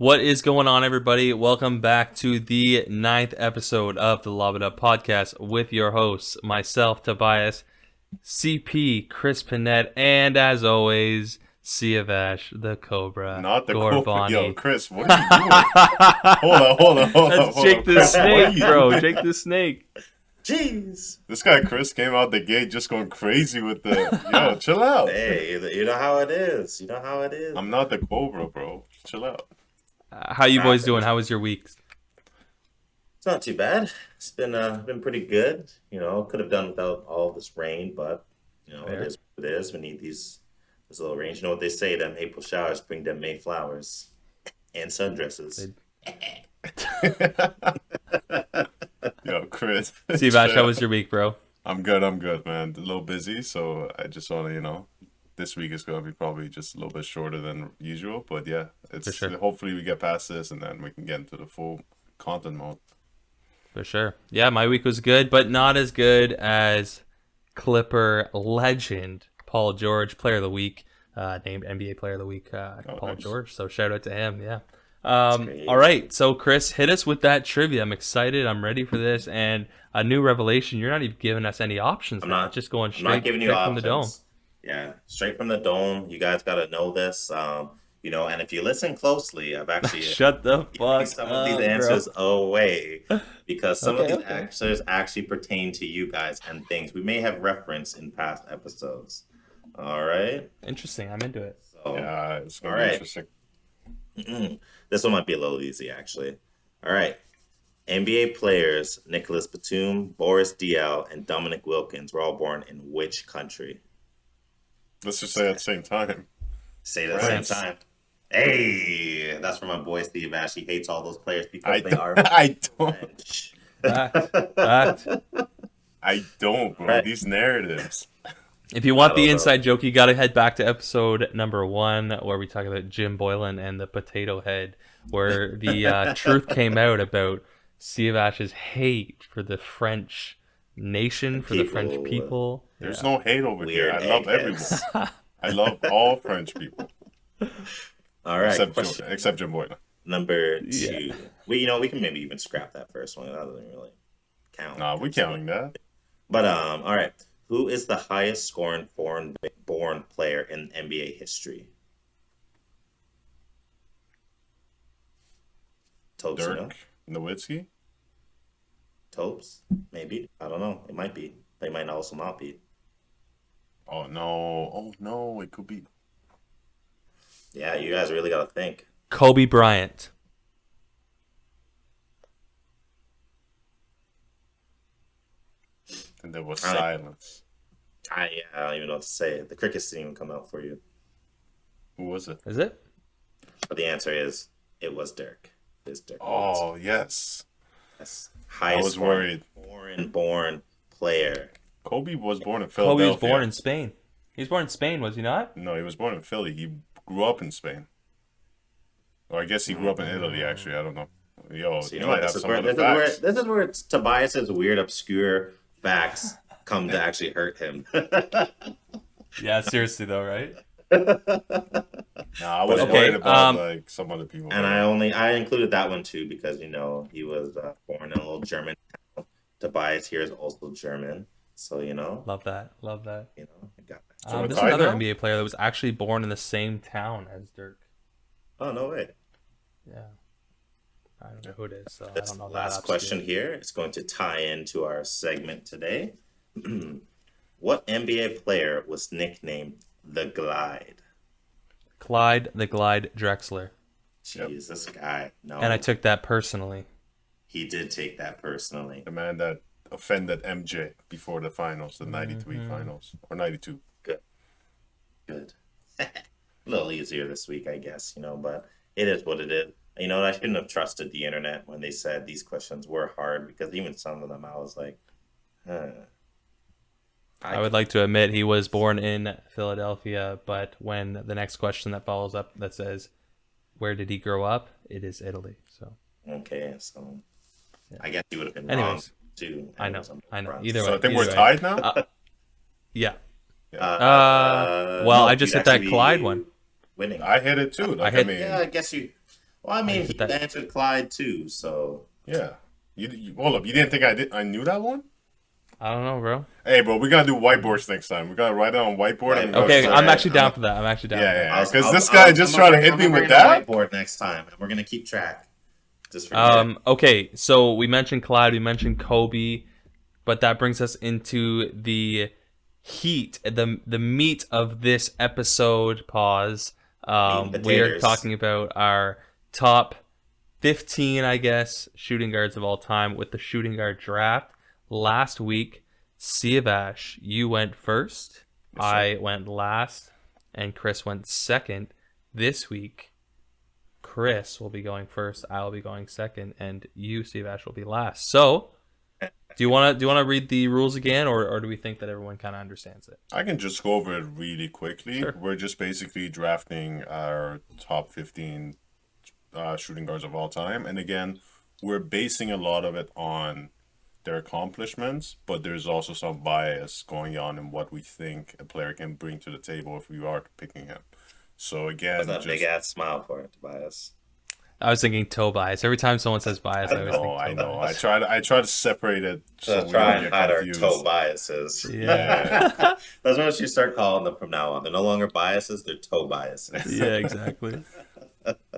What is going on, everybody? Welcome back to the 9th episode of the Lob It Up Podcast with your hosts, myself, Tobias, CP, Chris Panette, and as always, Siavash, the Cobra, Not the Gorbani. Cobra. Yo, Chris, what are you doing? hold on. That's Jake the Snake, bro. Jake the Snake. Jeez. This guy, Chris, came out the gate just going crazy with the, yo, chill out. Hey, you know how it is. I'm not the Cobra, bro. Chill out. How you boys doing? How was your week? It's not too bad. It's been pretty good. You know, could have done without all this rain, but you know, Fair. it is what it is. We need this little rain. You know what they say? Them April showers bring them May flowers and sundresses. Yo, Chris. Siavash, how was your week, bro? I'm good, man. A little busy, so I just want to, this week is going to be probably just a little bit shorter than usual. But yeah, For sure. Hopefully we get past this and then we can get into the full content mode. For sure. Yeah, my week was good, but not as good as Clipper legend Paul George, Player of the Week, named NBA Player of the Week, Paul nice. George. So shout out to him. Yeah. great. All right. So Chris, hit us with that trivia. I'm excited. I'm ready for this. And a new revelation. You're not even giving us any options. I'm man. not Just going I'm not straight, giving you straight options. from the dome. Yeah, straight from the dome. You guys got to know this. And if you listen closely, I've actually Shut the fuck giving some of these up, answers away because some of Okay, these okay. answers actually pertain to you guys and things we may have referenced in past episodes. All right. Interesting. I'm into it. So Yeah, it's going to All be right. interesting. this one might be a little easy, actually. All right. NBA players Nicholas Batum, Boris Diaw, and Dominic Wilkins were all born in which country? Let's just say at the same time. Say it at the France. same time. Hey, that's from my boy Steve Ash. He hates all those players because they are I don't, French. Fact. I don't, bro. Right. These narratives. If you want I the don't know. inside joke, you got to head back to episode number 1 where we talk about Jim Boylan and the potato head, where the truth came out about Siavash's hate for the French nation, for the French People. people. There's no hate over here. Weird I love eggheads. everyone. I love all French people. All right. Except Jim Boylan. Number 2. Yeah. We can maybe even scrap that first one. That doesn't really count. Nah, we counting that. But all right. Who is the highest scoring foreign-born player in NBA history? Tobes, you know? Dirk Nowitzki. Tobes? Maybe. I don't know. It might be. They might also not be. Oh no, it could be. Yeah, you guys really got to think. Kobe Bryant. And there was All right. silence. I don't even know what to say. The crickets didn't even come out for you. Who was it? Is it? But the answer is, it was Dirk. It's Dirk. Oh yes, Yes. I Highest was worried. foreign-born player. Kobe was born in Kobe Philadelphia. was born in Spain. He was born in Spain, was he not? No, he was born in Philly. He grew up in Spain. Or I guess he grew up in Italy. Actually, I don't know. Yo, So you you know what? might have This is some where other this facts. is where Tobias's weird, obscure facts come to actually hurt him. Yeah, seriously though, right? Nah, I was Okay, worried about like some other people. And I included that one too because he was born in a little German town. Tobias here is also German, so Love that. I got that. So we're This is tied another now? NBA player that was actually born in the same town as Dirk. Oh no way! Yeah. I don't know who it is, so I This don't know. that last obscure. question here is going to tie into our segment today. What NBA player was nicknamed the Glide? Clyde the Glide Drexler. Jeez, this guy. No, And I took that personally. he did take that personally. The man that offended MJ before the finals, the '93 Mm-hmm. finals or '92. Good. A little easier this week, I guess, but it is what it is. I shouldn't have trusted the internet when they said these questions were hard because even some of them I was like, huh. I would like to admit he was born in Philadelphia, but when the next question that follows up that says, where did he grow up? It is Italy. So, Okay, so Yeah. I guess you would have been Anyways, wrong too. I know. Front. Either So way. I think either we're way. tied now. Yeah. Well, Well, I just hit that Clyde one. Winning. I hit it too. Like, I hit- Yeah, I guess you. Well, I mean, is he it that? answered Clyde too, so Yeah. You hold up. You didn't think I knew that one? I don't know, bro. Hey, bro, we gotta do whiteboards next time. We gotta write it on whiteboard. And we gotta Okay, All I'm right. actually down for that. I'm actually down for that. yeah. Because this guy just tried to hit me with that. Whiteboard next time, and we're gonna keep track. Just forget. Okay, so we mentioned Clyde, we mentioned Kobe, but that brings us into the heat, the meat of this episode. Pause. We are potatoes. talking about our top 15, I guess, shooting guards of all time with the shooting guard draft. Last week, Siavash, you went first. Yes, sir. I went last, and Chris went second. This week, Chris will be going first. I'll be going second, and you, Siavash, will be last. So, do you want to read the rules again, or do we think that everyone kind of understands it? I can just go over it really quickly. Sure. We're just basically drafting our top 15 shooting guards of all time. And again, we're basing a lot of it on their accomplishments, but there's also some bias going on in what we think a player can bring to the table if we are picking him. So again, That's a big ass smile for it, Tobias. I was thinking toe bias. Every time someone says bias, I always think toe I know. bias. I try to separate it so we try don't and get hide our confused. toe biases. Yeah. That's what you start calling them from now on. They're no longer biases; they're toe biases. Yeah, exactly.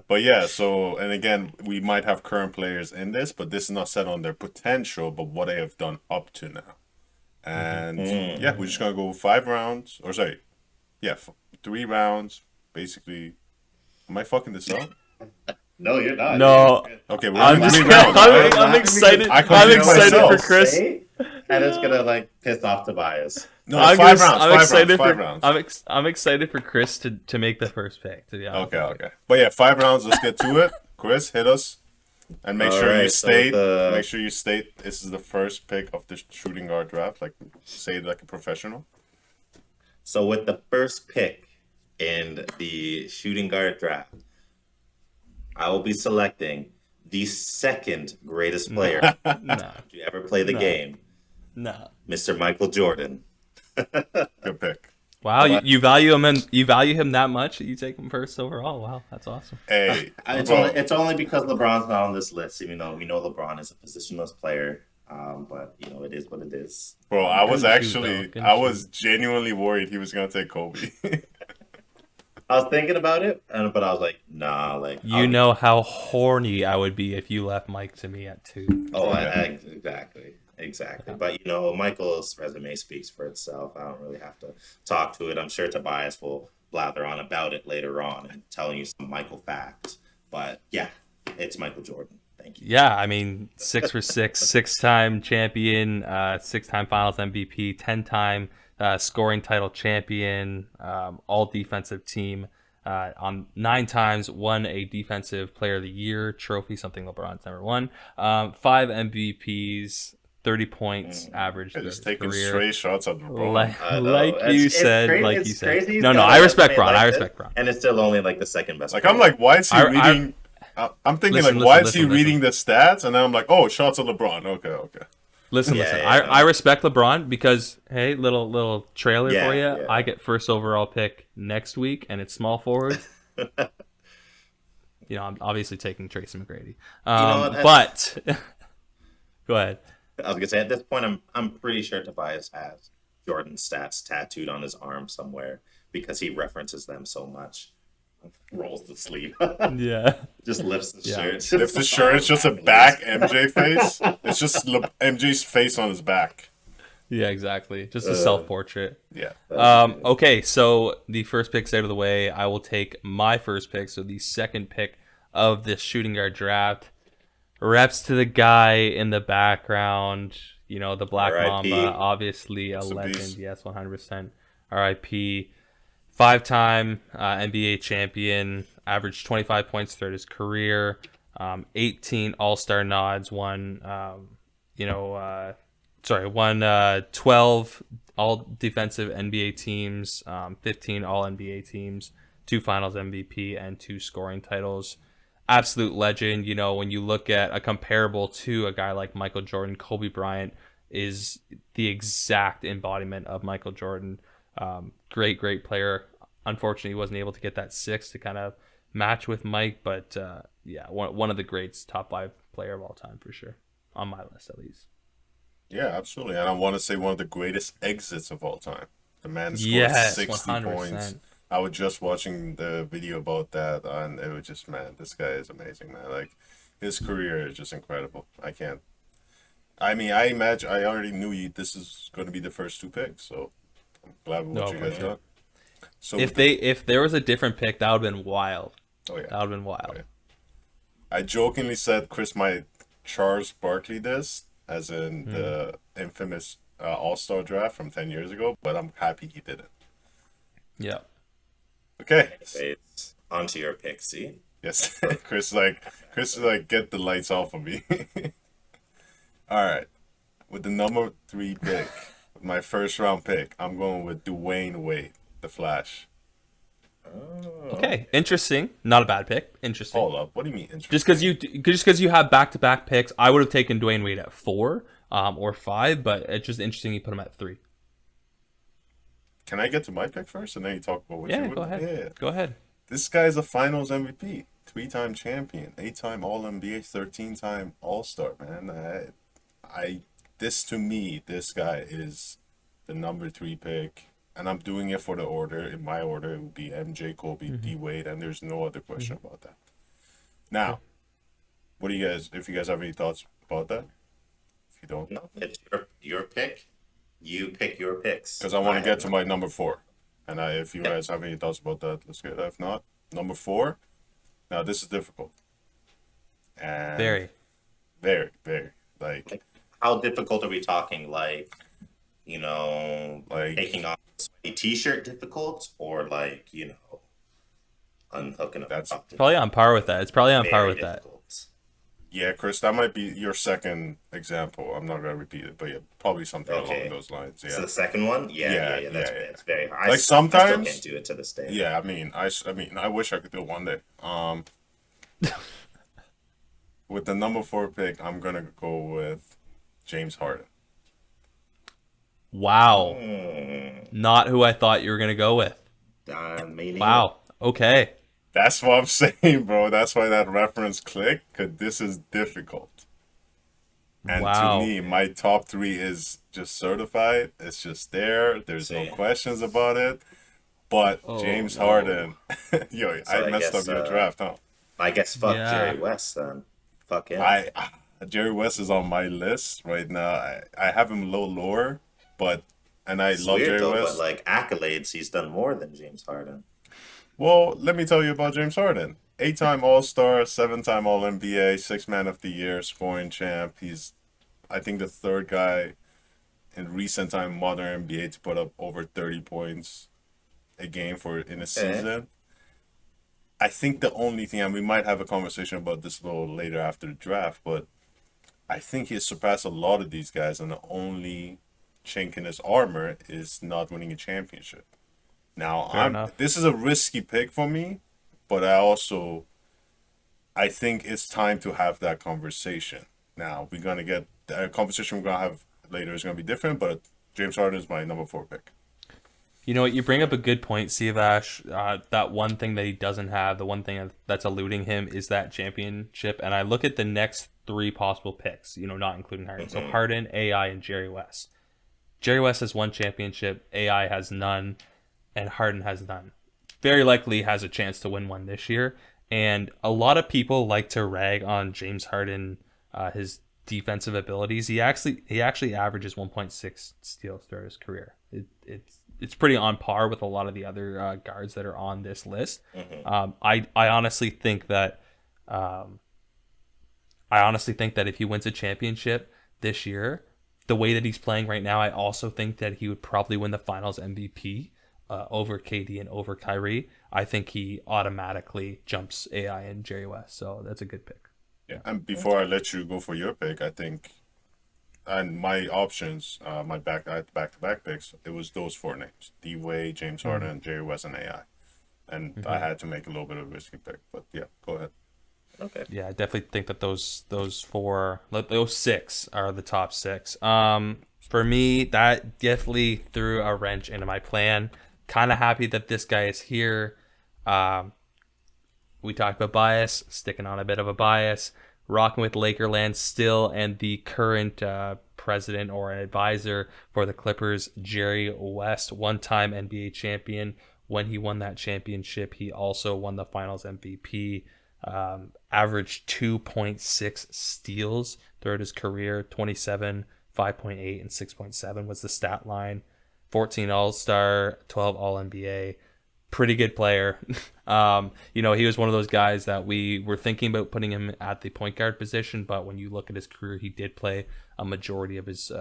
But yeah, so, and again, we might have current players in this, but this is not set on their potential, but what they have done up to now. And yeah, we're just going to go 5 rounds, or sorry, yeah, 3 rounds, basically. Am I fucking this up? No, you're not. No, Okay, we're I'm doing just 3 rounds. I'm right? excited. I I'm confused excited myself. for Chris. And it's gonna like piss off Tobias. No, I'm 5 gonna- rounds, I'm 5 excited rounds, 5 for rounds. I'm excited for Chris to make the first pick. To be honest. Okay. But yeah, 5 rounds, let's get to it. Chris, hit us. And make All sure you right, so state, the- make sure you state this is the first pick of the shooting guard draft. Like, say it like a professional. So with the first pick in the shooting guard draft, I will be selecting the second greatest player No, to ever play the game, no. Mr. Michael Jordan. Good pick. Wow, you value him and you value him that much that you take him first overall. Wow, that's awesome. Hey, It's only because LeBron's not on this list. Even though we know LeBron is a positionless player, but you know it is what it is. bro, I was Good shoot, actually, though. Good I was genuinely worried he was gonna take Kobe. I was thinking about it, but I was like, nah. Like You know how horny I would be if you left Mike to me at 2. Oh, Yeah. exactly. But you know, Michael's resume speaks for itself. I don't really have to talk to it. I'm sure Tobias will blather on about it later on and telling you some Michael facts. But yeah, it's Michael Jordan. Thank you. Yeah, I mean 6 for 6, 6-time champion, 6-time Finals MVP, 10-time scoring title champion, all defensive team. On 9 times won a defensive player of the year trophy, something LeBron's never won. 5 MVPs, 30 points average Just his taking career. straight shots at LeBron. Like you said. Crazy. No, I respect Bron. I respect Bron. And it's still only like the second best. Like, I'm like, why is he I- reading? I'm thinking, Listen, like, why listen, is he listen, reading the stats? And then I'm like, oh, shots at LeBron. Okay. Listen. Yeah, I respect LeBron because hey, little trailer Yeah, for you. yeah. I get first overall pick next week, and it's small forward. You know, I'm obviously taking Tracy McGrady. know what? But go ahead. I was gonna say at this point, I'm pretty sure Tobias has Jordan's stats tattooed on his arm somewhere because he references them so much. Rolls the sleeve, Yeah. just lifts the Yeah. shirt. If the shirt is just a back MJ face, it's just MJ's face on his back. Yeah, exactly. Just a self-portrait. Yeah. Okay, so the first pick's out of the way. I will take my first pick, so the second pick of this shooting guard draft. Reps to the guy in the background, you know, the Black R.I.P. Mamba, obviously a Rest in legend. peace. Yes, 100%. RIP. 5-time NBA champion, averaged 25 points throughout his career, 18 All-Star nods, won 12 all-defensive NBA teams, 15 all-NBA teams, 2 Finals MVP, and 2 scoring titles. Absolute legend. You know, when you look at a comparable to a guy like Michael Jordan, Kobe Bryant is the exact embodiment of Michael Jordan. Great player. Unfortunately, he wasn't able to get that 6 to kind of match with Mike, but yeah, one of the greats, top 5 player of all time for sure, on my list at least. Yeah, absolutely. And I want to say one of the greatest exits of all time. The man scored Yes, 60 points. 100%. I was just watching the video about that, and it was just, man, this guy is amazing, man. Like, his career is just incredible. I can't. I mean, I imagine, I already knew this is going to be the first 2 picks, so I'm glad with what No, you for guys sure. got. So, If there was a different pick, that would have been wild. oh, yeah. That would have been wild. Oh, yeah. I jokingly said Chris might Charles Barkley this, as in the infamous All-Star draft from 10 years ago, but I'm happy he didn't. Yeah. Okay. It's onto your pick, see? Yes. Chris is like, get the lights off of me. All right. With the number 3 pick, my first round pick, I'm going with Dwayne Wade, the Flash. Okay, interesting. Not a bad pick. Interesting. Hold up. What do you mean interesting? Just because you have back-to-back picks, I would have taken Dwayne Wade at 4 or 5, but it's just interesting you put him at 3. Can I get to my pick first, and then you talk about what you Yeah, would? go ahead. Yeah. Go ahead. This guy's a Finals MVP, 3-time champion, 8-time All NBA, 13-time All Star. Man, this to me, this guy is the number 3 pick, and I'm doing it for the order. In my order, it would be MJ, Kobe, D Wade, and there's no other question about that. Now, what do you guys? If you guys have any thoughts about that, if you don't, No, it's your pick. You pick your picks. because I want to have get to no- my number 4, and if you guys have any thoughts about that, let's get it. If not, number 4. Now this is difficult, and Very. very, very like How difficult are we talking? Like, you know, Like- taking off a sweaty t-shirt difficult, or like, you know, unhooking a That's puck Probably on par with that. It's probably on par very with that. difficult. yeah, Chris. That might be your second example. I'm not gonna repeat it, but yeah, probably something Okay. along those lines. So Yeah, the second one, yeah, that's yeah. it's very hard. Like, I still sometimes- can't do it to this day. yeah. I mean, I wish I could do it one day. With the number 4 pick, I'm gonna go with James Harden. Wow. Hmm. Not who I thought you were going to go with. Maybe. Wow. Okay. That's what I'm saying, bro. That's why that reference clicked, because this is difficult. And Wow. to me, my top 3 is just certified. It's just there. There's no See. questions about it. But Oh, James no. Harden, yo, So I I messed guess, up your draft, huh? I guess fuck Yeah. Jerry West then. Fuck him. Jerry West is on my list right now. I have him a little lower, and I It's love weird Jerry though, West. but like accolades, he's done more than James Harden. Well, let me tell you about James Harden. 8-time All-Star, 7-time All-NBA, 6-Man of the Year, scoring champ. He's, I think, the 3rd guy in recent time modern NBA to put up over 30 points a game in a season. I think the only thing, and we might have a conversation about this a little later after the draft, but I think he's surpassed a lot of these guys, and the only chink in his armor is not winning a championship. Now, Fair enough. this is a risky pick for me, but I think it's time to have that conversation. Now, we're going to get, the conversation we're going to have later is going to be different, but James Harden is my number 4 pick. You know what? You bring up a good point, Siavash. That one thing that he doesn't have, the one thing that's eluding him is that championship. And I look at the next 3 possible picks, not including Harden. So Harden, AI, and Jerry West. Jerry West has 1 championship, AI has none, and Harden has none. Very likely has a chance to win one this year. And a lot of people like to rag on James Harden, his defensive abilities. He actually averages 1.6 steals throughout his career. It's pretty on par with a lot of the other guards that are on this list. I honestly think that if he wins a championship this year, the way that he's playing right now, I also think that he would probably win the Finals MVP over KD and over Kyrie. I think he automatically jumps AI and Jerry West, so that's a good pick. Yeah. And before I let you go for your pick, I think, and my options, my back-to-back picks, it was those 4 names: D Wade, James Harden, Jerry West, and AI. And I had to make a little bit of a risky pick, but yeah, go ahead. Okay. Yeah, I definitely think that those 6 are the top 6. For me, that definitely threw a wrench into my plan. Kind of happy that this guy is here. we talked about bias, sticking on a bit of a bias, rocking with Lakerland still, and the current president or an advisor for the Clippers, Jerry West, one-time NBA champion. When he won that championship, he also won the Finals MVP. Averaged 2.6 steals throughout his career, 27, 5.8, and 6.7 was the stat line. 14 All-Star, 12 All-NBA. Pretty good player. He was one of those guys that we were thinking about putting him at the point guard position, but when you look at his career, he did play a majority of his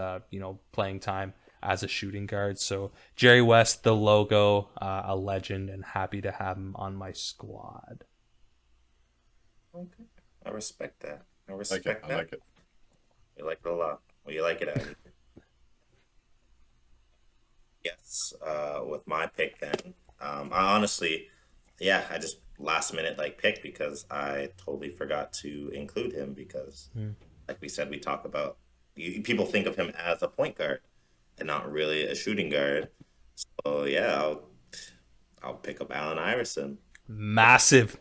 playing time as a shooting guard. So Jerry West, the logo, a legend, and happy to have him on my squad. Okay. I respect that. I I respect that. like it. You like it a lot. Well, you like it, Abby. Yes. With my pick then, I honestly, I just last minute picked because I totally forgot to include him because, like we said, we talk about people think of him as a point guard and not really a shooting guard. So yeah, I'll pick up Allen Iverson. Massive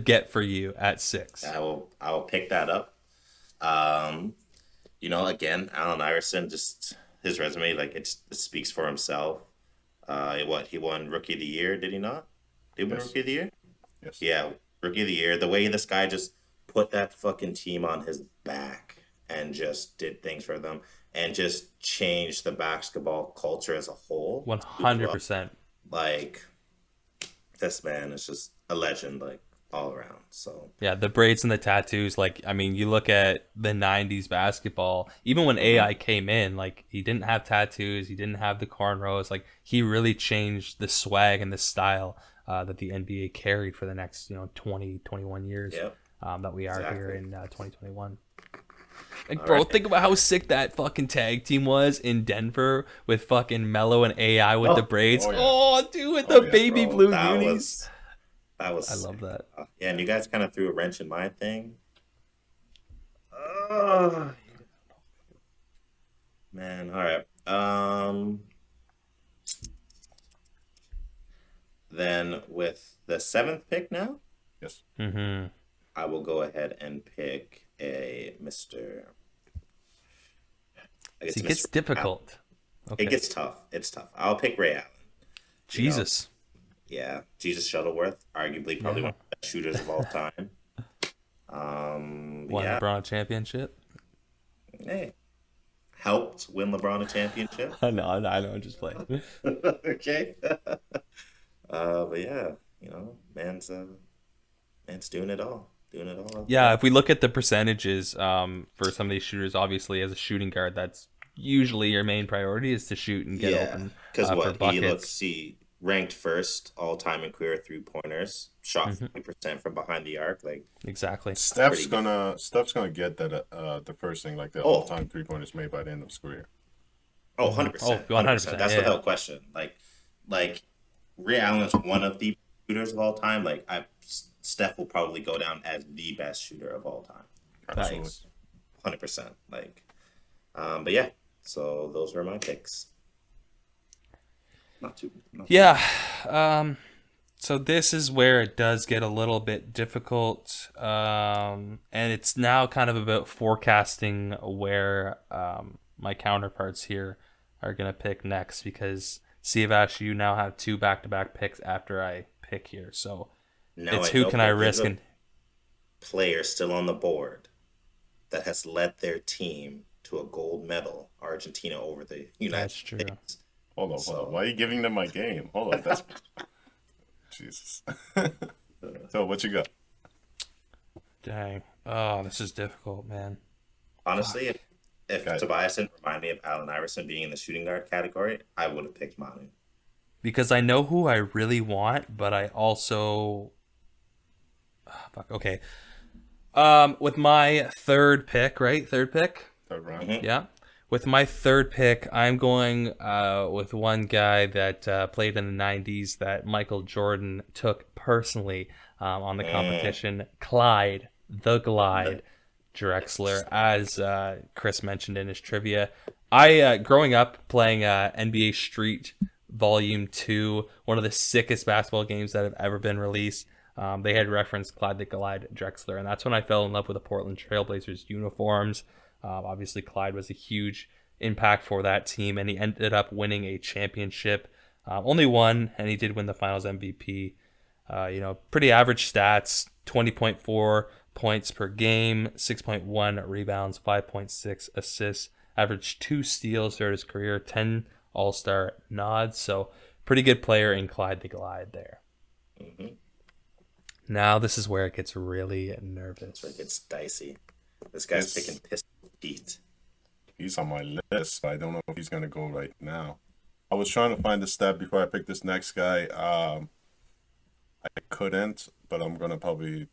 get for you at 6. I will pick that up. Again, Allen Iverson, just his resume, it speaks for himself. He won Rookie of the Year, did he not? Did he win Yes. Rookie of the Year? Yes. Yeah, Rookie of the Year. The way this guy just put that fucking team on his back and just did things for them and just changed the basketball culture as a whole. 100%. This man is just a legend, all around. So Yeah, the braids and the tattoos. You look at the 90s basketball, even when AI came in, he didn't have tattoos, he didn't have the cornrows. He really changed the swag and the style that the NBA carried for the next 20, 21 years that we are here in 2021. Think about how sick that fucking tag team was in Denver with fucking Mello and AI with the braids. Dude, with the baby blue unis. That was I love that. And you guys kind of threw a wrench in my thing. Man, all right. Then with the 7th pick now, Yes. Mm-hmm. I will go ahead and pick a Mr. It gets difficult. Okay. It gets tough. It's tough. I'll pick Ray Allen. Jesus. Yeah, Jesus Shuttleworth, arguably probably one of the best shooters of all time. Won LeBron a championship. Hey, helped win LeBron a championship. I know. I'm just playing. Okay. But yeah, man's doing it all. Yeah, if we look at the percentages for some of these shooters, obviously as a shooting guard, that's usually your main priority is to shoot and get open because for buckets. He ranked first all time in career 3-pointers, shot 50% from behind the arc. Exactly. Steph's gonna get that the first thing the all-time 3-pointers made by the end of his career. 100%. 100%. That's without question. Ray Allen's one of the shooters of all time. Steph will probably go down as the best shooter of all time. Absolutely. 100%. But yeah, so those were my picks. So this is where it does get a little bit difficult, and it's now kind of about forecasting where my counterparts here are gonna pick next, because Siavash, you now have 2 back-to-back picks after I pick here, so it's who can I risk? And player still on the board that has led their team to a gold medal, Argentina over the United States. Hold on. Why are you giving them my game? Hold on. That's Jesus. So what you got? Dang. Oh, this is difficult, man. Honestly, if Tobias didn't remind me of Allen Iverson being in the shooting guard category, I would have picked Manu. Because I know who I really want, but I also... Okay. With my third pick, right? Third pick? Third round. Mm-hmm. Yeah. With my third pick, I'm going with one guy that played in the 90s that Michael Jordan took personally on the competition, Clyde, the Glide Drexler, as Chris mentioned in his trivia. I, growing up playing NBA Street Volume 2, one of the sickest basketball games that have ever been released, They had referenced Clyde the Glide Drexler, and that's when I fell in love with the Portland Trailblazers uniforms. Obviously, Clyde was a huge impact for that team, and he ended up winning a championship. Only one, and he did win the Finals MVP. Pretty average stats: 20.4 points per game, 6.1 rebounds, 5.6 assists, averaged 2 steals throughout his career, 10 All-Star nods. So, pretty good player in Clyde the Glide there. Mm-hmm. Now this is where it gets really nervous. That's where it gets dicey. This guy's picking Pistol Pete. He's on my list, but I don't know if he's gonna go right now. I was trying to find the stat before I picked this next guy. I couldn't, but I'm gonna probably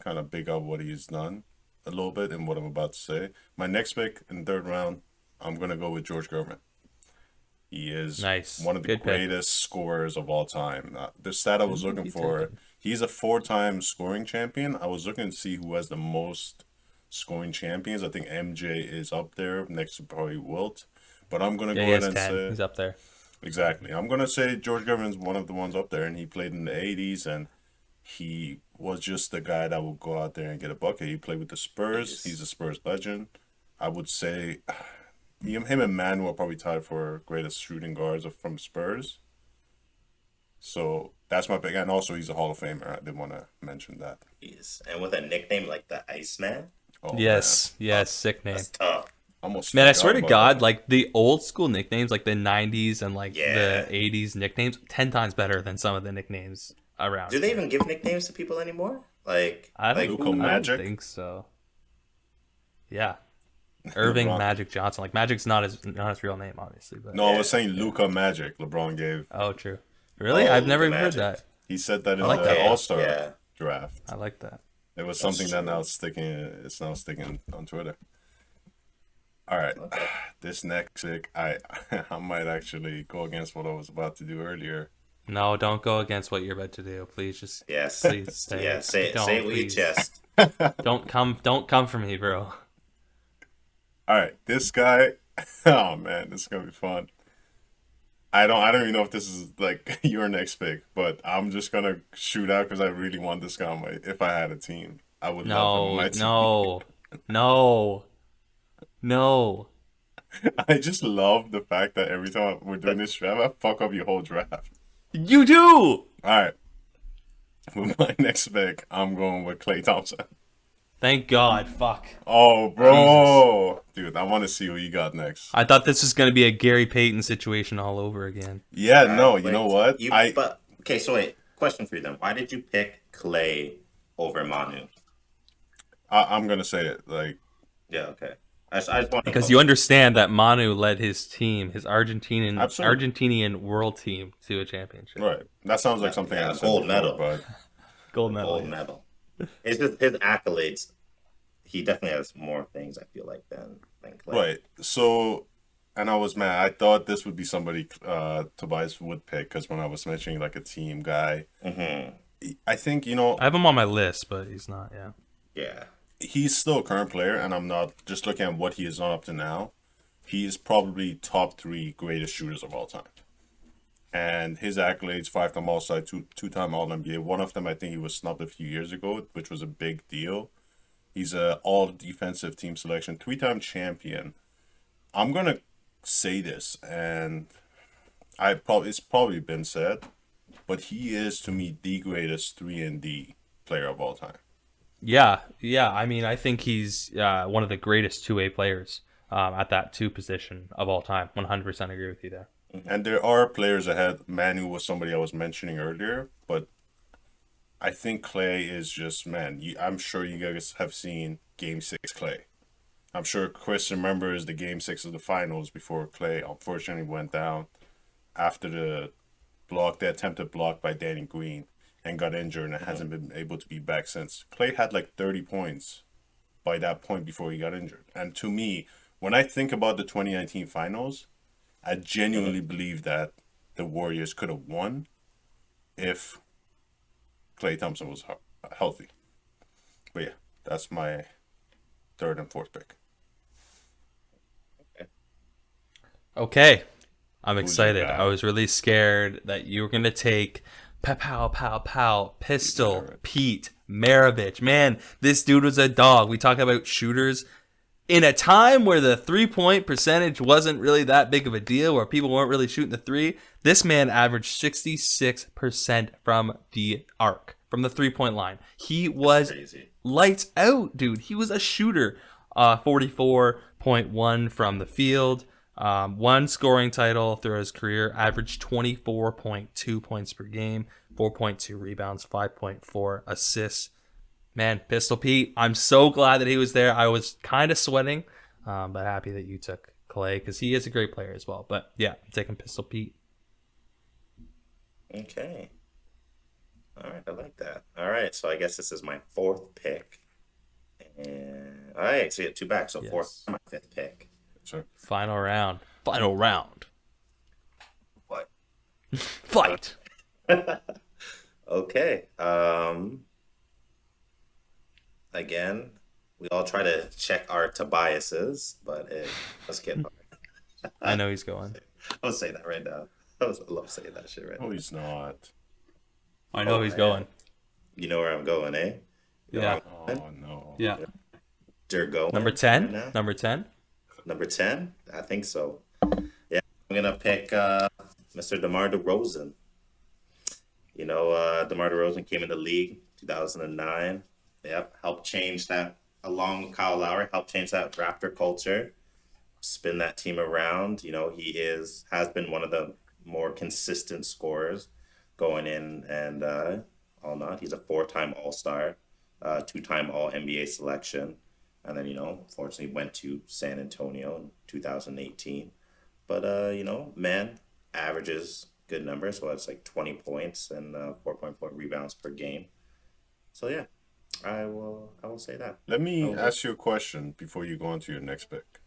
kind of big up what he's done a little bit and what I'm about to say. My next pick in the third round, I'm gonna go with George Gervin. He is one of the greatest scorers of all time. The stat I was looking for, he's a 4-time scoring champion. I was looking to see who has the most scoring champions. I think MJ is up there next to probably Wilt. But I'm going to go ahead and say... He's up there. Exactly. I'm going to say George Gervin's one of the ones up there, and he played in the 80s, and he was just the guy that would go out there and get a bucket. He played with the Spurs. He's a Spurs legend. I would say... Him and Manu are probably tied for greatest shooting guards from Spurs. So that's my pick. And also, he's a Hall of Famer. I did want to mention that. Yes. And with a nickname like the Iceman? Oh, yes. Man. Yes. Sick name. That's tough. Man, I swear to God, like the old school nicknames, like the 90s and like the 80s nicknames, 10 times better than some of the nicknames around. Do they even give nicknames to people anymore? I don't think so. Yeah. Irving Magic Johnson. Like Magic's not his real name, obviously. But no, I was saying Luka Magic. LeBron gave. Oh, true. Really? I've never even heard that. He said that in the All-Star draft. I like that. It was something that now sticking. It's now sticking on Twitter. All right, this next pick, I might actually go against what I was about to do earlier. No, don't go against what you're about to do. Please, just please say say it with your chest. Don't come for me, bro. All right, this guy. Oh man, this is gonna be fun. I don't even know if this is like your next pick, but I'm just gonna shoot out because I really want this guy on my. If I had a team, I would love him on my team. No. I just love the fact that every time we're doing this draft, I fuck up your whole draft. You do. All right. With my next pick, I'm going with Klay Thompson. Thank God. Fuck. Oh, bro. Jesus. Dude, I want to see who you got next. I thought this was going to be a Gary Payton situation all over again. Yeah, no, you know what? Okay, so wait. Question for you then. Why did you pick Klay over Manu? I'm going to say it. Yeah, okay. I just want because you understand that Manu led his team, his Argentinian world team, to a championship. Right. That sounds like something I said gold medal. But... Gold medal. Gold medal. It's just his accolades. He definitely has more things, I feel like, than Klay. Right. So, and I was mad. I thought this would be somebody Tobias would pick because when I was mentioning like a team guy, I think, I have him on my list, but he's not, Yeah. He's still a current player, and I'm not just looking at what he has done up to now. He is probably top 3 greatest shooters of all time. And his accolades, 5-time All-Star, 2-time All-NBA. One of them, I think he was snubbed a few years ago, which was a big deal. He's a all-defensive team selection, 3-time champion. I'm going to say this, and it's probably been said, but he is, to me, the greatest 3-and-D player of all time. Yeah. I mean, I think he's one of the greatest 2-way players at that 2 position of all time. 100% agree with you there. And there are players ahead. Manu was somebody I was mentioning earlier, but I think Klay is just, man, I'm sure you guys have seen Game 6 Klay. I'm sure Chris remembers the Game 6 of the finals before Klay unfortunately went down after the attempted block by Danny Green. And got injured and hasn't been able to be back since. Klay had like 30 points by that point before he got injured. And to me, when I think about the 2019 finals, I genuinely believe that the Warriors could have won if Klay Thompson was healthy. But yeah, that's my 3rd and 4th pick. Okay. I'm excited. I was really scared that you were going to take Pow, pow, pow. Pistol, Pete, Maravich. Man, this dude was a dog. We talk about shooters. In a time where the 3-point percentage wasn't really that big of a deal, where people weren't really shooting the three, this man averaged 66% from the arc, from the 3-point line. He was lights out, dude. He was a shooter. 44.1 from the field. One scoring title throughout his career, averaged 24.2 points per game, 4.2 rebounds, 5.4 assists. Man, Pistol Pete, I'm so glad that he was there. I was kind of sweating, but happy that you took Clay because he is a great player as well. But yeah, I'm taking Pistol Pete. Okay. All right, I like that. All right, so I guess this is my fourth pick. And all right, so you have two back, so fourth, my fifth pick. Sure. Final round. Final round. What? Fight. Okay. Again, we all try to check our Tobiases, but let's get hard. I know he's going. I'll say that right now. I love saying that shit right now. No, he's not. I know he's going. You know where I'm going, eh? Yeah. Oh, no. Yeah. They're going. Number 10? Right Number 10? Number 10? I think so. Yeah, I'm going to pick Mr. DeMar DeRozan. You know, DeMar DeRozan came in the league 2009. Yep, helped change that, along with Kyle Lowry, helped change that Raptor culture, spin that team around. You know, he has been one of the more consistent scorers going in and all not. He's a 4-time All-Star, 2-time All-NBA selection. And then, you know, fortunately went to San Antonio in 2018. But, you know, man, averages good numbers. So it's like 20 points and 4.4 rebounds per game. So, yeah, I will say that. Let me ask you a question before you go on to your next pick.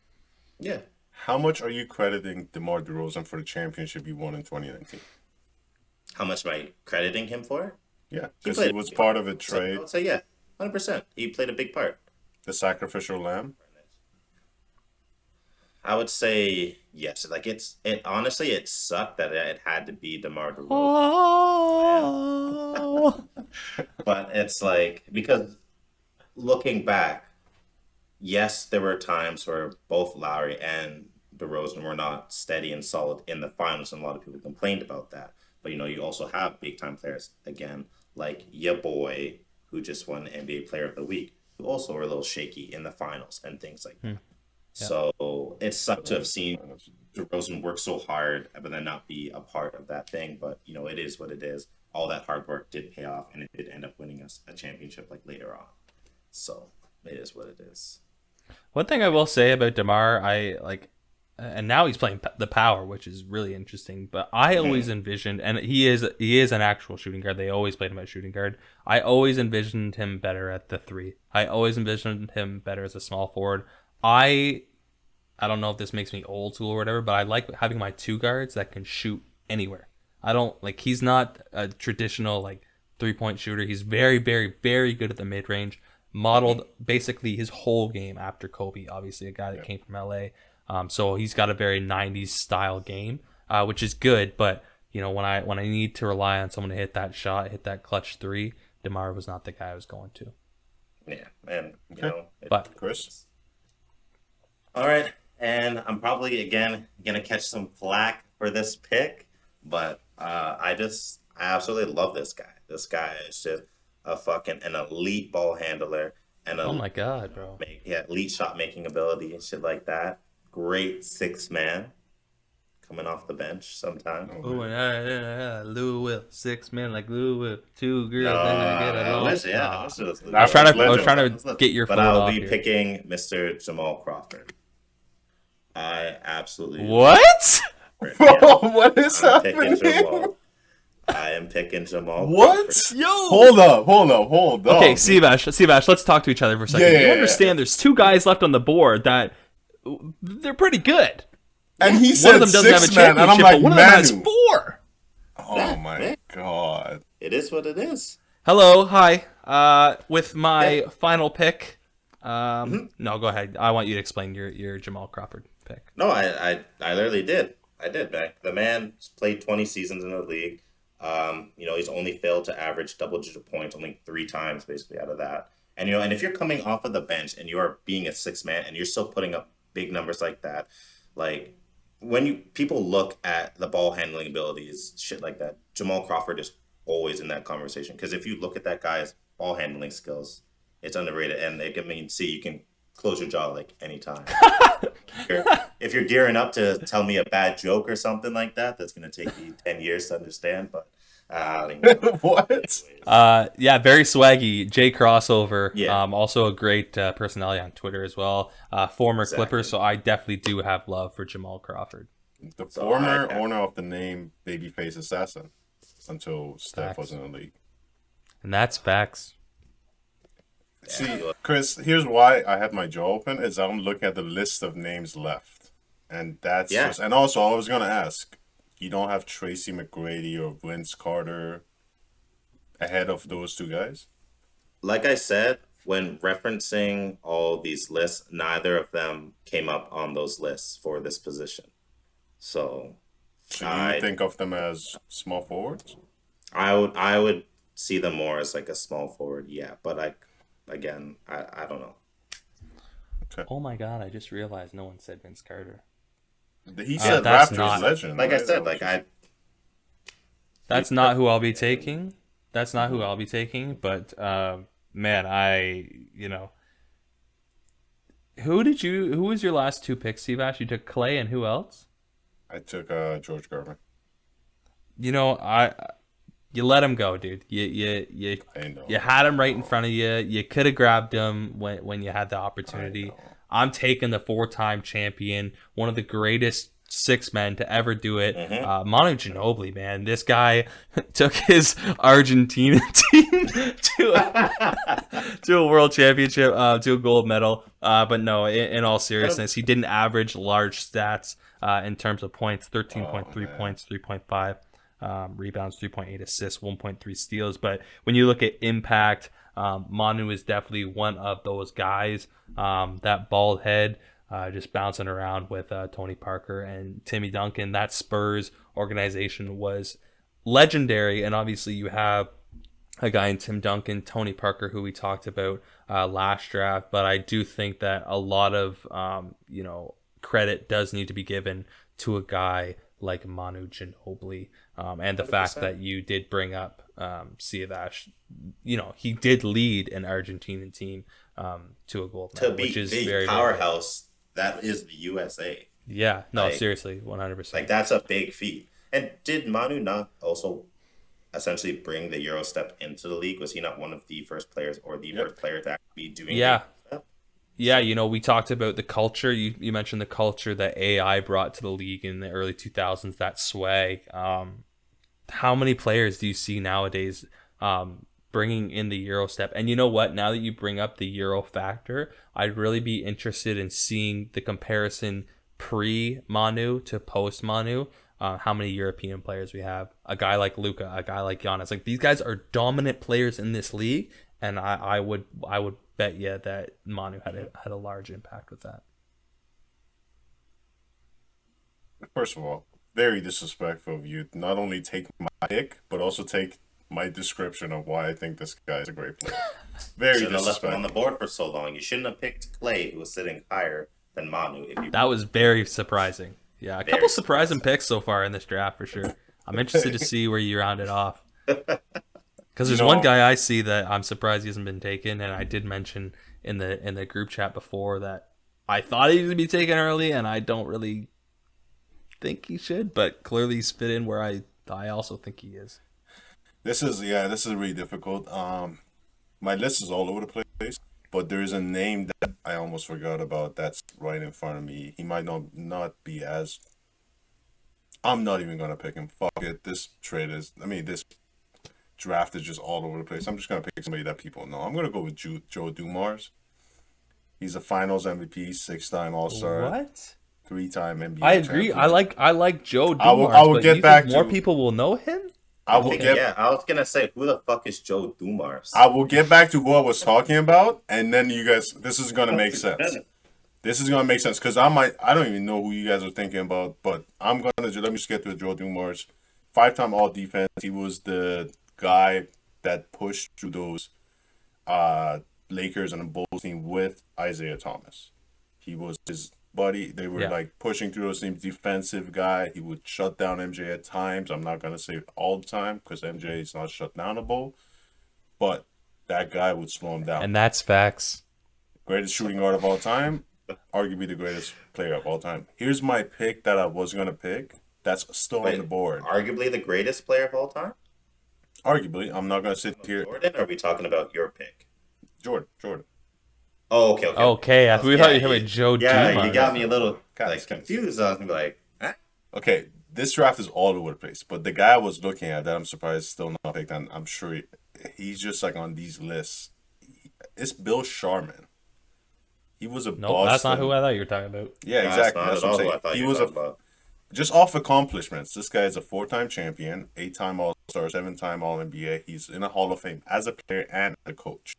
Yeah. How much are you crediting DeMar DeRozan for the championship you won in 2019? How much am I crediting him for? Yeah, because he was part of a trade. I would say, yeah, 100%. He played a big part. The sacrificial lamb? I would say yes. Like it honestly, it sucked that it had to be DeMar DeRozan. Oh. But it's like, because looking back, yes, there were times where both Lowry and DeRozan were not steady and solid in the finals, and a lot of people complained about that. But you know, you also have big time players again, like your boy who just won NBA Player of the Week, who also were a little shaky in the finals and things like that. Yeah. So it sucked to have seen DeRozan work so hard, but then not be a part of that thing. But you know, it is what it is. All that hard work did pay off, and it did end up winning us a championship like later on. So it is what it is. One thing I will say about DeMar, I like, and now he's playing the power, which is really interesting. But I always envisioned, and he is an actual shooting guard. They always played him at shooting guard. I always envisioned him better at the 3. I always envisioned him better as a small forward. I don't know if this makes me old school or whatever, but I like having my 2 guards that can shoot anywhere. I don't like, he's not a traditional like 3-point shooter. He's very, very, very good at the mid range. Modeled basically his whole game after Kobe, obviously a guy that came from LA. So he's got a very 90s style game, which is good. But you know, when I need to rely on someone to hit that shot, hit that clutch 3, DeMar was not the guy I was going to. Yeah, and you know, but Chris. All right, and I'm probably again gonna catch some flack for this pick, but I absolutely love this guy. This guy is just an elite ball handler and oh my god, bro. Elite shot making ability and shit like that. Great 6 man coming off the bench sometime. Oh, and Lou Will 6 men like Lou Will 2 girls that get along. I was trying to get your. But I'll be picking Mr. Jamal Crawford. I absolutely what? What is happening? I am picking Jamal. What? Crawford. Yo! Hold up. Okay, Seabash, let's talk to each other for a second. You understand there's 2 guys left on the board that they're pretty good. And he one said of them doesn't have a 6 man, and I'm championship, like, but one of them has 4. Oh my god. It is what it is. Hello, hi. With my final pick. No, go ahead. I want you to explain your Jamal Crawford pick. No, I literally did. I did, man. The man played 20 seasons in the league, He's only failed to average double-digit points only 3 times, basically, out of that. And if you're coming off of the bench and you're being a six man and you're still putting up big numbers like that, like when people look at the ball handling abilities, shit like that, Jamal Crawford is always in that conversation. Because if you look at that guy's ball handling skills, it's underrated. And you can close your jaw like anytime. If you're gearing up to tell me a bad joke or something like that, that's going to take you 10 years to understand. But I don't even know. What? Yeah, very swaggy. Jay Crossover. Yeah. Also a great personality on Twitter as well. Former Exactly. Clipper, so I definitely do have love for Jamal Crawford. The So former I- owner of the name Babyface Assassin until Steph Facts. wasn't in the league. And that's facts. See, Chris, here's why I had my jaw open is I'm looking at the list of names left. And that's Yeah. just, and also I was gonna ask, you don't have Tracy McGrady or Vince Carter ahead of those two guys? Like I said, when referencing all these lists, neither of them came up on those lists for this position. So So I- you think of them as small forwards? I would see them more as like a small forward, yeah. But I don't know. Oh my god, I just realized no one said Vince Carter. He said that's Raptors not- legend. Like I right? said, like That's not who I'll be taking. That's not who I'll be taking. But man, who was your last two picks, Steve-Ash? You took Clay and who else? I took George Gervin. You let him go, dude. You I know. you had him right in front of you. You could have grabbed him when you had the opportunity. I'm taking the 4-time champion, one of the greatest six men to ever do it, Manu Ginobili, man. This guy took his Argentina team to a world championship, to a gold medal. But no, in all seriousness, he didn't average large stats in terms of points: 13.3 points, 3.5 rebounds, 3.8 assists, 1.3 steals. But when you look at impact, Manu is definitely one of those guys. That bald head, just bouncing around with Tony Parker and Timmy Duncan. That Spurs organization was legendary, and obviously you have a guy in Tim Duncan, Tony Parker, who we talked about last draft. But I do think that a lot of credit does need to be given to a guy like Manu Ginobili, and the 100%. fact that you did bring up Siavash. He did lead an Argentinian team to a gold medal, to be which is big very powerhouse, that is the USA. Yeah, no, Like- seriously, 100%. Like that's a big feat. And did Manu not also essentially bring the Euro step into the league? Was he not one of the first players or the first player to actually be doing Yeah. that? Yeah, we talked about the culture. You mentioned the culture that AI brought to the league in the early 2000s, that swag. How many players do you see nowadays bringing in the Euro step? And you know what? Now that you bring up the Euro factor, I'd really be interested in seeing the comparison pre-Manu to post-Manu. How many European players we have? A guy like Luka, a guy like Giannis. Like, these guys are dominant players in this league, and I would bet you that Manu had a large impact with that. First of all, very disrespectful of you to not only take my pick, but also take my description of why I think this guy is a great player. Very Shouldn't have left him on disrespectful. the board for so long. You shouldn't have picked Clay, who was sitting higher than Manu. If you That was very surprising. Yeah, a Very couple surprising picks so far in this draft for sure. I'm interested to see where you round it off. Because there's one guy I see that I'm surprised he hasn't been taken, and I did mention in the group chat before that I thought he would be taken early, and I don't really think he should, but clearly he's fit in where I also think he is. This is really difficult. My list is all over the place, but there is a name that I almost forgot about that's right in front of me. He might not be as. I'm not even gonna pick him. Fuck it. This draft is just all over the place. I'm just gonna pick somebody that people know. I'm gonna go with Joe Dumars. He's a Finals MVP, 6-time All-Star, What? 3-time NBA. I agree. champion. I like Joe Dumars, I will but get you back think more to- people will know him? I will Okay, get. yeah, I was gonna say, who the fuck is Joe Dumars? I will get back to who I was talking about, and then you guys. This is gonna make sense. This is gonna make sense because I don't even know who you guys are thinking about, but I'm gonna let me just get to Joe Dumars, 5-time all defense. He was the guy that pushed through those Lakers and the Bulls team with Isaiah Thomas. He was his buddy. They were Yeah. like pushing through those teams. Defensive guy. He would shut down MJ at times. I'm not gonna say all the time because MJ is not shut downable, but that guy would slow him down. And that's facts. Greatest shooting guard of all time, arguably the greatest player of all time. Here's my pick that I was gonna pick. That's still on the board. Arguably the greatest player of all time? Arguably, I'm not gonna sit here. Jordan, or are we talking about your pick? Jordan. Oh, okay. Okay, I thought you were talking about Joe Yeah, Dumars. you got me a little Guys. confused. I was gonna be like, huh? Okay, this draft is all over the place, but the guy I was looking at that I'm surprised still not picked, and I'm sure he's just like on these lists. It's Bill Sharman. He was a No, Boston. that's not who I thought you were talking about. Yeah, Nah, exactly. not That's at what I'm all saying. who I thought He you was were talking about. just off accomplishments. This guy is a 4-time champion, 8-time All-Star, 7-time All-NBA. He's in a Hall of Fame as a player and a coach.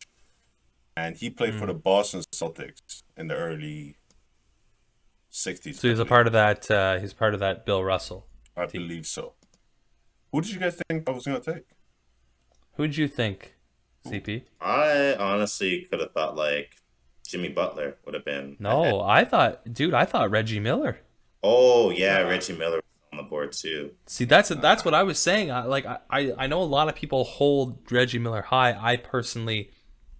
And he played for the Boston Celtics in the early 60s. So he's a part of that. He's part of that Bill Russell. I believe so. Who did you guys think I was going to take? Who'd you think, CP? I honestly could have thought like Jimmy Butler would have been. No, I thought Reggie Miller. Oh yeah, Reggie Miller was on the board too. See, that's what I was saying. I know a lot of people hold Reggie Miller high. I personally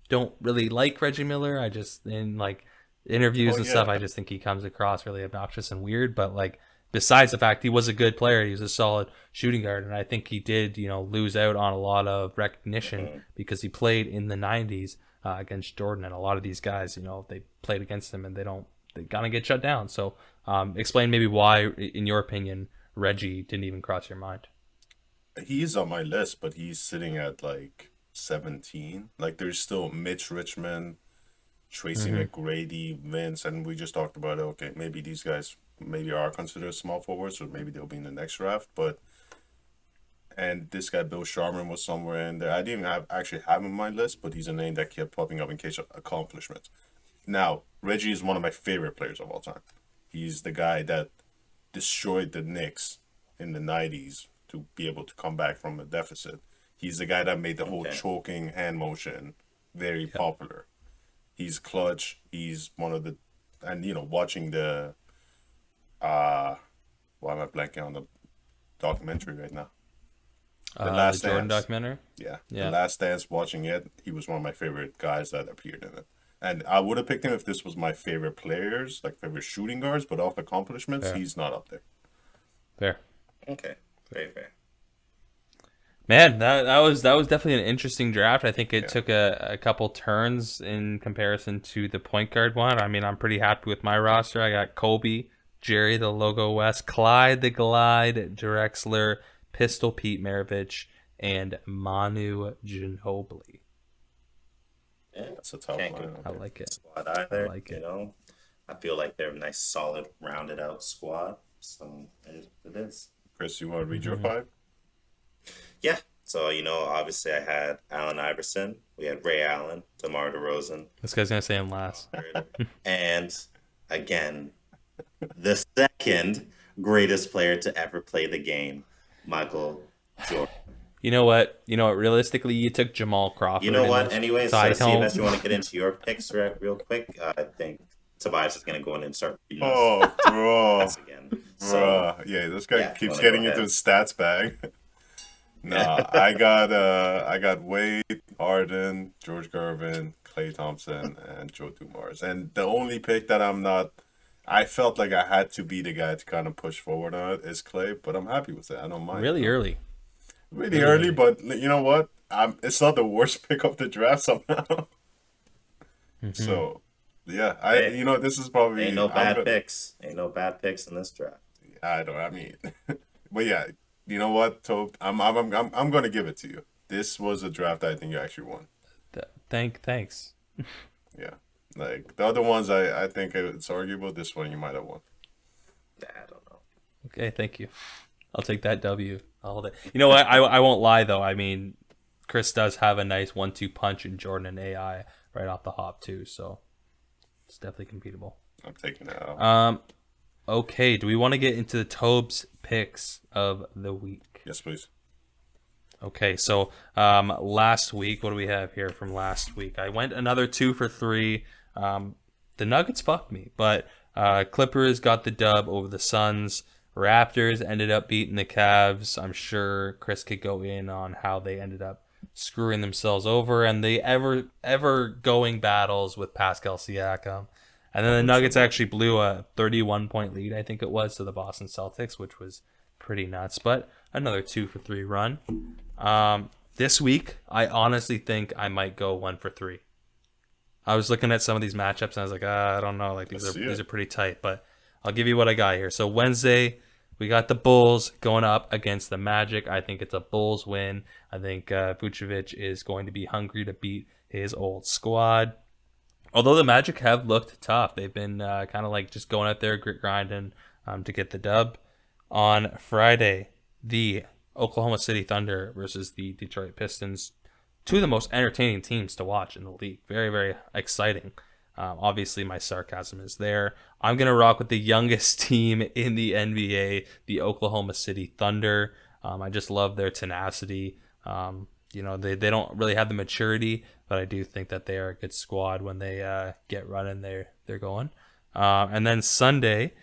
don't really like Reggie Miller. I just in like interviews and stuff, I just think he comes across really obnoxious and weird. But like besides the fact he was a good player, he was a solid shooting guard, and I think he did lose out on a lot of recognition because he played in the '90s against Jordan, and a lot of these guys, they played against him and they gotta get shut down. So explain maybe why, in your opinion, Reggie didn't even cross your mind. He's on my list, but he's sitting at like 17. Like there's still Mitch Richmond, Tracy McGrady, Vince, and we just talked about okay, maybe these guys maybe are considered small forwards, or maybe they'll be in the next draft. And this guy Bill Sharman was somewhere in there. I didn't even actually have him on my list, but he's a name that kept popping up in case of accomplishments. Now Reggie is one of my favorite players of all time. He's the guy that destroyed the Knicks in the 90s to be able to come back from a deficit. He's the guy that made the whole choking hand motion very popular. He's clutch. He's one of the, and watching the, why am I blanking on the documentary right now? The Last the Jordan Dance. documentary. Yeah. Yeah. The Last Dance, watching it, he was one of my favorite guys that appeared in it. And I would have picked him if this was my favorite players, like favorite shooting guards, but off accomplishments, he's not up there. Fair. Okay, very fair. Man, that was definitely an interesting draft. I think it took a couple turns in comparison to the point guard one. I mean, I'm pretty happy with my roster. I got Kobe, Jerry the Logo West, Clyde the Glide, Drexler, Pistol Pete Maravich, and Manu Ginobili. Yeah, That's a tough can't one. go I like it. squad either. I like it. I feel like they're a nice, solid, rounded out squad. So it is. Chris, you want to read your 5? Yeah. So, obviously I had Allen Iverson. We had Ray Allen, DeMar DeRozan. This guy's gonna say him last. And again, the second greatest player to ever play the game, Michael Jordan. You know what? Realistically, you took Jamal Crawford. You know in what? this Anyways, side CMS, home. you want to get into your picks real quick? I think Tobias is going to go in and start reading us Oh, bro. stats again. So, Bruh. Yeah, this guy keeps wanna getting go into ahead? his stats bag. Nah, I got Wade, Harden, George Gervin, Klay Thompson, and Joe Dumars. And the only pick that I felt like I had to be the guy to kind of push forward on it is Klay, but I'm happy with it. I don't mind. Really early. Really early, but you know what? It's not the worst pick of the draft somehow. So, yeah, this is probably ain't no bad picks. Ain't no bad picks in this draft. But yeah, you know what, Tobe? I'm gonna give it to you. This was a draft I think you actually won. Thanks. Yeah, like the other ones, I think it's arguable. This one you might have won. I don't know. Okay, thank you. I'll take that W all day. You know what? I won't lie though. I mean, Chris does have a nice 1-2 punch in Jordan and AI right off the hop too, so it's definitely competable. I'm taking it out. Okay, do we want to get into the Tobe's picks of the week? Yes, please. Okay, so last week, what do we have here from last week? I went another 2 for 3. The Nuggets fucked me, but Clippers got the dub over the Suns. Raptors ended up beating the Cavs. I'm sure Chris could go in on how they ended up screwing themselves over and the ever going battles with Pascal Siakam. And then the Nuggets actually blew a 31-point lead, I think it was, to the Boston Celtics, which was pretty nuts. But another 2 for 3 run. This week, I honestly think I might go 1 for 3. I was looking at some of these matchups and I was like, I don't know, like these are pretty tight, but I'll give you what I got here. So Wednesday, we got the Bulls going up against the Magic. I think it's a Bulls win. I think Vucevic is going to be hungry to beat his old squad. Although the Magic have looked tough, they've been kind of like just going out there grinding to get the dub. On Friday, the Oklahoma City Thunder versus the Detroit Pistons. Two of the most entertaining teams to watch in the league. Very, very exciting. Obviously, my sarcasm is there. I'm going to rock with the youngest team in the NBA, the Oklahoma City Thunder. I just love their tenacity. They don't really have the maturity, but I do think that they are a good squad when they get running. They're going. And then Sunday,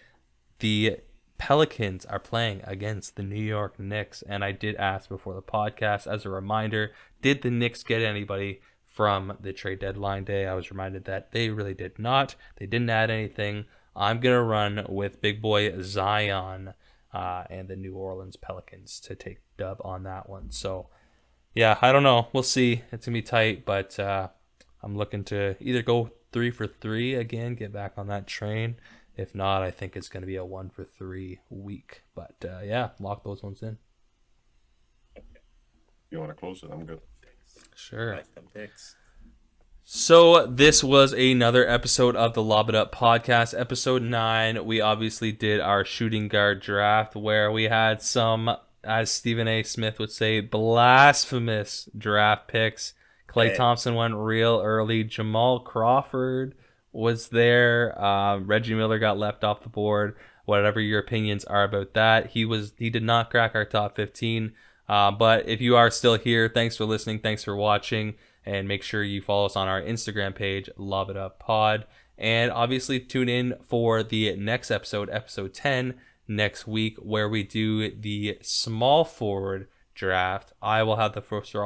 the Pelicans are playing against the New York Knicks, and I did ask before the podcast as a reminder, did the Knicks get anybody from the trade deadline day? I was reminded that they really did not. They didn't add anything. I'm going to run with big boy Zion and the New Orleans Pelicans to take dub on that one. So, yeah, I don't know. We'll see. It's going to be tight, but I'm looking to either go 3 for 3 again, get back on that train. If not, I think it's going to be a 1 for 3 week. But yeah, lock those ones in. You want to close it? I'm good. Sure. Like them picks. So this was another episode of the Lob It Up Podcast, episode 9. We obviously did our shooting guard draft where we had some, as Stephen A. Smith would say, blasphemous draft picks. Klay Thompson went real early. Jamal Crawford was there. Reggie Miller got left off the board. Whatever your opinions are about that, he did not crack our top 15. But if you are still here, thanks for listening, thanks for watching, and make sure you follow us on our Instagram page, Lob It Up Pod, and obviously tune in for the next episode, episode 10, next week, where we do the small forward draft. I will have the first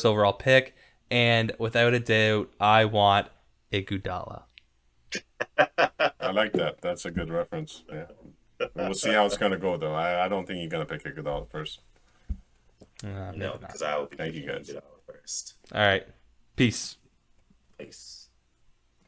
overall pick. And without a doubt, I want Iguodala. I like that. That's a good reference. Yeah. We'll see how it's going to go, though. I don't think you're going to pick Iguodala first. No, because I will be Thank you, guys. Iguodala first. All right. Peace. Peace.